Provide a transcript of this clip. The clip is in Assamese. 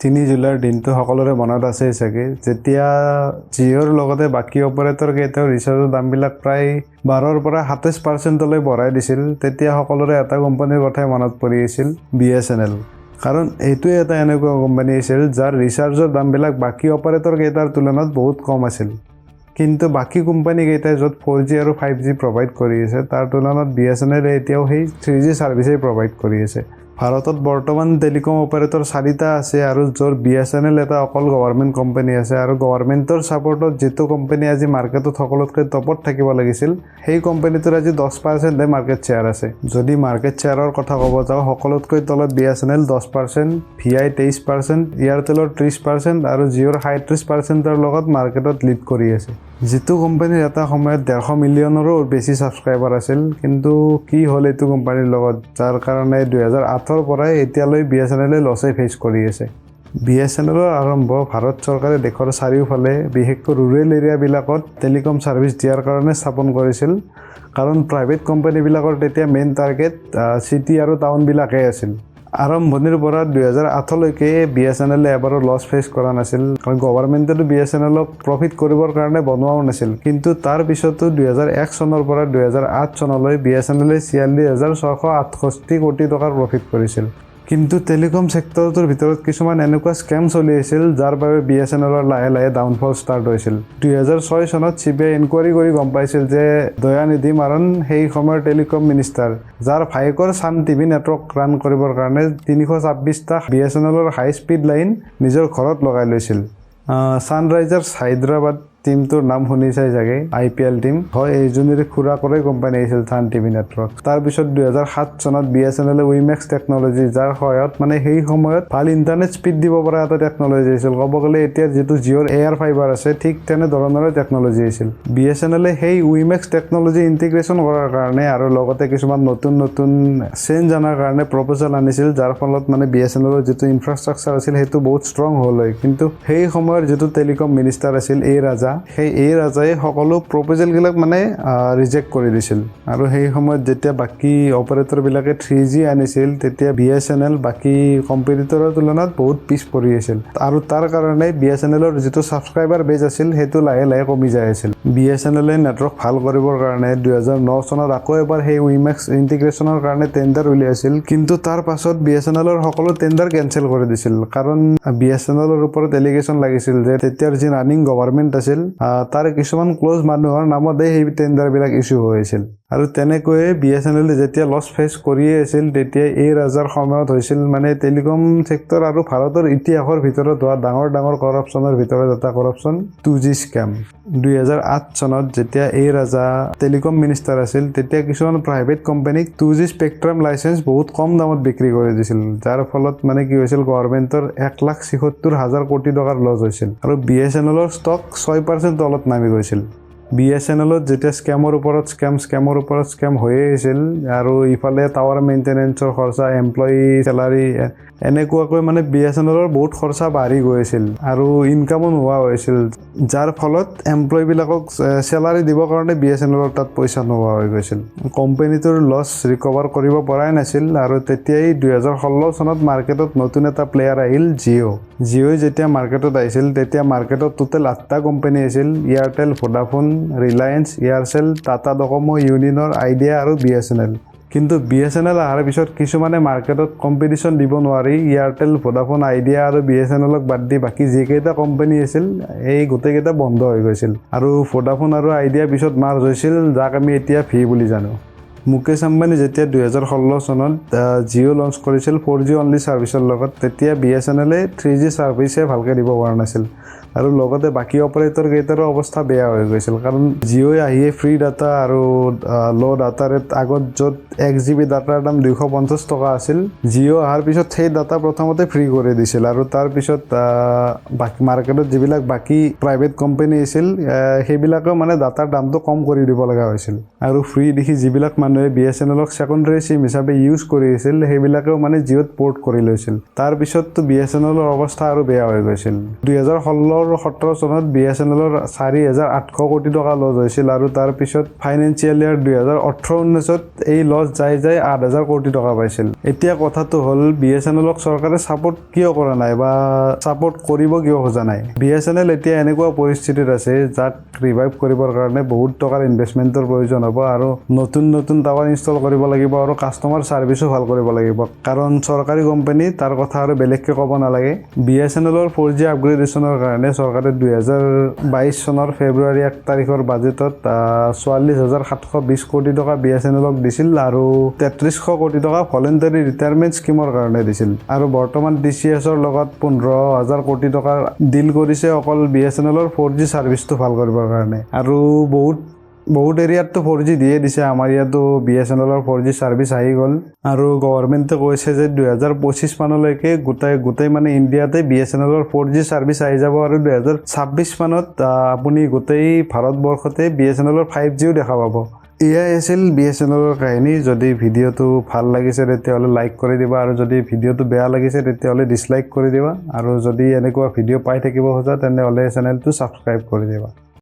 3 জুলাইৰ দিনটো সকলোৰে মনত আছে চাগে যেতিয়া জিঅ'ৰ লগতে বাকি অপাৰেটৰ কেইটাও ৰিচাৰ্জৰ দামবিলাক প্ৰায় 12ৰ পৰা 27% লৈ বঢ়াই দিছিল তেতিয়া সকলোৰে এটা কোম্পানীৰ কথাই মনত পৰি আছিল Bsnl কাৰণ এইটোৱে এটা এনেকুৱা কোম্পানী আছিল যাৰ ৰিচাৰ্জৰ দামবিলাক বাকি অপাৰেটৰ কেইটাৰ তুলনাত বহুত কম আছিল কিন্তু বাকি কোম্পানী কেইটাই য'ত 4G আৰু 5G প্ৰভাইড কৰি আছে তাৰ তুলনাত Bsnl এতিয়াও সেই 3G সাৰ্ভিসেই প্ৰভাইড কৰি আছে ভাৰতত বৰ্তমান টেলিকম অপাৰেটৰ 4টা আছে আৰু য'ৰ Bsnl এটা অকল গভৰ্ণমেণ্ট কোম্পানী আছে আৰু গভৰ্ণমেণ্টৰ সাপোৰ্টত যেটো কোম্পানী আজি মাৰ্কেটত সকলোতকৈ টপত থাকিব লাগিছিল সেই কোম্পানীটোৰ আজি 10% হে মাৰ্কেট শ্বেয়াৰ আছে যদি মাৰ্কেট শ্বেয়াৰৰ কথা ক'ব যাওঁ সকলোতকৈ তলত Bsnl 10% VI 23% এয়াৰটেলৰ 30% আৰু জিঅ'ৰ 37%ৰ লগত মাৰ্কেটত লিড কৰি আছে যেটো কোম্পানীৰ এটা সময়ত 150 মিলিয়নৰো বেছি সাবস্ক্ৰাইবাৰ আছিল কিন্তু কি হ'ল এইটো কোম্পানীৰ লগত যাৰ কাৰণে 2008ৰ পৰাই এতিয়ালৈ Bsnl লছে ফেচ কৰি আছে Bsnlৰ আৰম্ভ ভাৰত চৰকাৰে দেশৰ চাৰিওফালে বিশেষকৈ ৰুৰেল এৰিয়াবিলাকত টেলিকম সাৰ্ভিস দিয়াৰ কাৰণে স্থাপন কৰিছিল কাৰণ প্ৰাইভেট কোম্পানীবিলাকৰ তেতিয়া মেইন টাৰ্গেট সিটি আৰু টাউনবিলাকে আছিল আৰম্ভণিৰ পৰা 2008 লৈকে Bsnl এবাৰো লছ ফেচ কৰা নাছিল কাৰণ গভৰ্ণমেণ্টে Bsnlক প্ৰফিট কৰিবৰ কাৰণে বনোৱাও নাছিল কিন্তু তাৰ পিছতো 2001 চনৰ পৰা 2008 চনলৈ Bsnl 44668 কোটি টকাৰ প্ৰফিট কৰিছিল কিন্তু টেলিকম সেক্টৰটোৰ ভিতৰত কিছুমান এনেকুৱা স্কেম চলি আছিল যাৰ বাবে Bsnlৰ লাহে লাহে ডাউনফল ষ্টাৰ্ট হৈছিল 2006 চনত CBI ইনকুৱাৰী কৰি গম পাইছিল যে দয়ানিধি মাৰণ সেই সময়ৰ টেলিকম মিনিষ্টাৰ যাৰ ভাইকৰ সান টিভি নেটৱৰ্ক ৰান কৰিবৰ কাৰণে 326টা Bsnlৰ হাই স্পীড লাইন নিজৰ ঘৰত লগাই লৈছিল সানৰাইজাৰ্ছ হায়দৰাবাদ টিমটোৰ নাম শুনিছাই জাগে IPL টিম হয় এইজনেৰে খুৰা কৰে কোম্পানী আছিল সান টিভি নেটৱৰ্ক তাৰ পিছত 2007 চনত Bsnl উইমেক্স টেকনলজি যাৰ সহায়ত মানে সেই সময়ত ভাল ইন্টাৰনেট স্পীড দিব পৰা এটা টেকনলজি আছিল ক'ব গ'লে এতিয়া যেটো জিঅ'ৰ এয়াৰ ফাইবাৰ আছে ঠিক তেনে ধৰণৰ টেকনলজি আছিল Bsnl সেই উইমেক্স টেকনলজি ইন্টিগ্ৰেচন কৰাৰ কাৰণে আৰু লগতে কিছুমান নতুন চেঞ্জ আনাৰ কাৰণে প্ৰপ'জাল আনিছিল যাৰ ফলত মানে Bsnlৰ যেটো ইনফ্ৰাষ্ট্ৰাকচাৰ আছিল হেতু বহুত ষ্ট্ৰং হ'ল কিন্তু সেই সময়ৰ যেটো টেলিকম মিনিষ্টাৰ আছিল এই ৰাজাই সকলো প্ৰপ'জাল গিলাক মানে ৰিজেক্ট কৰি দিছিল আৰু সেই সময়ত যেতিয়া বাকি অপাৰেটৰ বিলাকে 3G আনিছিল তেতিয়া Bsnl বাকি কম্পিটিটৰৰ তুলনাত বহুত পিছ পৰি আছিল আৰু তাৰ কাৰণে Bsnlৰ যেটো সাবস্ক্ৰাইবাৰ বেজ আছিল হেতু লাহে লাহে কমি যায় আছিল Bsnl নেটৱৰ্ক ভাল কৰিবৰ কাৰণে 2009 চনত আকৌ এবাৰ সেই উইমেক্স ইন্টিগ্ৰেচনৰ কাৰণে টেন্ডাৰ উলিয়াইছিল কিন্তু তাৰ পাছত Bsnlৰ সকলো টেন্ডাৰ কেনসেল কৰি দিছিল কাৰণ Bsnlৰ ওপৰত এলিগেশন লাগিছিল যে তেতিয়াৰ যি ৰানিং গভৰ্ণমেণ্ট আছিল তাৰ কিছুমান ক্লোজ মানুহৰ নামতে সেই টেন্ডাৰ বিলাক ইস্যু হৈছিল আৰু তেনেকৈ Bsnl যেতিয়া লছ ফেচ কৰিয়ে আছিল তেতিয়া এই ৰাজাৰ সময়ত হৈছিল মানে টেলিকম সেক্টৰ আৰু ভাৰতৰ ইতিহাসৰ ভিতৰত হোৱা ডাঙৰ কৰাপচনৰ ভিতৰত এটা কৰাপচন 2G স্ক্যাম 2008 চনত যেতিয়া এই ৰাজা টেলিকম মিনিষ্টাৰ আছিল তেতিয়া কিছুমান প্ৰাইভেট কোম্পানীক 2G স্পেক্ট্ৰাম লাইসেন্স বহুত কম দামত বিক্ৰী কৰি দিছিল যাৰ ফলত মানে কি হৈছিল গভৰ্ণমেণ্টৰ 1,76,000 কোটি টকাৰ লছ হৈছিল আৰু Bsnlৰ ষ্টক 6% তলত নামি গৈছিল Bsnlত যেতিয়া স্ক্যামৰ ওপৰত স্ক্যাম হৈয়ে আছিল আৰু ইফালে টাৱাৰ মেইনটেনেন্সৰ খৰচা এমপ্লয়ি স্যালাৰি এনেকুৱাকৈ মানে Bsnlৰ বহুত খৰচা বাঢ়ি গৈছিল আৰু ইনকামো নোহোৱা হৈছিল যাৰ ফলত এমপ্লয়ি বিলাকক স্যালাৰি দিবৰ কাৰণে Bsnlৰ তাত পইচা নোহোৱা হৈ গৈছিল কোম্পানীটোৰ লছ ৰিকভাৰ কৰিব পৰাই নাছিল আৰু তেতিয়াই 2016 চনত মাৰ্কেটত নতুন এটা প্লেয়াৰ আহিল জিঅ' যেতিয়া মাৰ্কেটত আহিছিল তেতিয়া মাৰ্কেটত টোটেল 8টা কোম্পানী আছিল এয়াৰটেল ভোডাফোন ৰিলায়েন্স এয়াৰসেল টাটা ডকোমো ইউনিয়নৰ আইডিয়া আৰু Bsnl কিন্তু Bsnl আহাৰ পিছত কিছুমানে মাৰ্কেটত কম্পিটিশন দিব নোৱাৰি এয়াৰটেল ভোডাফোন আইডিয়া আৰু Bsnlক বাদ দি বাকি যেকেইটা কোম্পানী আছিল এই গোটেইকেইটা বন্ধ হৈ গৈছিল আৰু ভোডাফোন আৰু আইডিয়া পিছত মাৰ্জ হৈছিল যাক আমি এতিয়া ভি বুলি জানো মুকেশ আম্বানী যেতিয়া 2016 চনত জিঅ' লঞ্চ কৰিছিল 4G অনলি সাৰ্ভিসৰ লগত তেতিয়া Bsnl 3G সাৰ্ভিসে ভালকে দিব পৰা নাছিল আৰু লগতে বাকি অপাৰেটৰ কেইটাৰ অৱস্থা বেয়া হৈ গৈছিল কাৰণ জিঅ'ই আহিয়ে ফ্ৰী ডাটা আৰু লো ডাটা ৰেট আগত য'ত 1GB ডাটাৰ দাম 250 টকা আছিল জিঅ' আহাৰ পিছত সেই ডাটা প্ৰথমতে ফ্ৰী কৰি দিছিল আৰু তাৰ পিছত বাকি মাৰ্কেটত যিবিলাক বাকি প্ৰাইভেট কোম্পানী আছিল সেইবিলাকে মানে ডাটাৰ দামটো কম কৰি দিব লগা হৈছিল আৰু ফ্ৰী দেখি যিবিলাক মানুহ মানুহে BSNLক সেকেন্ডাৰী সিম হিচাপে ইউজ কৰি আছিল সেইবিলাকেও মানে জিঅ'ত পোৰ্ট কৰি লৈছিল তাৰ পিছততো BSNLৰ অৱস্থা আৰু বেয়া হৈ গৈছিল 2016-17 চনত BSNLৰ 4800 কোটি টকা লছ হৈছিল আৰু তাৰ পিছত ফাইনেন্সিয়েল ইয়াৰ 2018-19ত এই লছ যাই 8000 কোটি টকা পাইছিল এতিয়া কথাটো হ'ল BSNLক চৰকাৰে সাপোৰ্ট কিয় কৰা নাই বা সাপোৰ্ট কৰিব কিয় খোজা নাই BSNL এতিয়া এনেকুৱা পৰিস্থিতিত আছে যাক ৰিভাইভ কৰিবৰ কাৰণে বহুত টকাৰ ইনভেষ্টমেন্টৰ প্ৰয়োজন হ'ব আৰু নতুন টাৱাৰ ইনষ্টল কৰিব লাগিব আৰু কাস্টমাৰ সাৰ্ভিসও ভাল কৰিব লাগিব কাৰণ চৰকাৰী কোম্পানী তাৰ কথা আৰু বেলেগকে ক'ব নালাগে BSNLৰ 4G আপগ্ৰেডেশনৰ কাৰণে চৰকাৰে 2022 চনৰ ফেব্ৰুৱাৰী 1 তাৰিখৰ বাজেটত 44720 কোটি টকা BSNLক দিছিল আৰু 3300 কোটি টকা ভলেন্টাৰী ৰিটায়াৰমেন্ট স্কিমৰ কাৰণে দিছিল আৰু বৰ্তমান TCSৰ লগত 15000 কোটি টকাৰ ডিল কৰিছে অকল BSNLৰ 4G সাৰ্ভিসটো ভাল কৰিবৰ কাৰণে আৰু বহুত এৰিয়াতো 4G দিয়ে দিছে আমাৰ ইয়াতো BSNLৰ 4G সাৰ্ভিস আহি গ'ল আৰু গভৰ্ণমেণ্টে কৈছে যে 2025 মানলৈকে গোটেই মানে ইণ্ডিয়াতে BSNLৰ 4G সাৰ্ভিস আহি যাব আৰু 2026 মানত আপুনি গোটেই ভাৰতবৰ্ষতে BSNLৰ 5Gও দেখা পাব এয়াই আছিল BSNLৰ কাহিনী যদি ভিডিঅ'টো ভাল লাগিছে তেতিয়াহ'লে লাইক কৰি দিবা আৰু যদি ভিডিঅ'টো বেয়া লাগিছে তেতিয়াহ'লে ডিসলাইক কৰি দিবা আৰু যদি এনেকুৱা ভিডিঅ' পাই থাকিব খোজা তেনেহ'লে চেনেলটো সাবস্ক্ৰাইব কৰি দিবা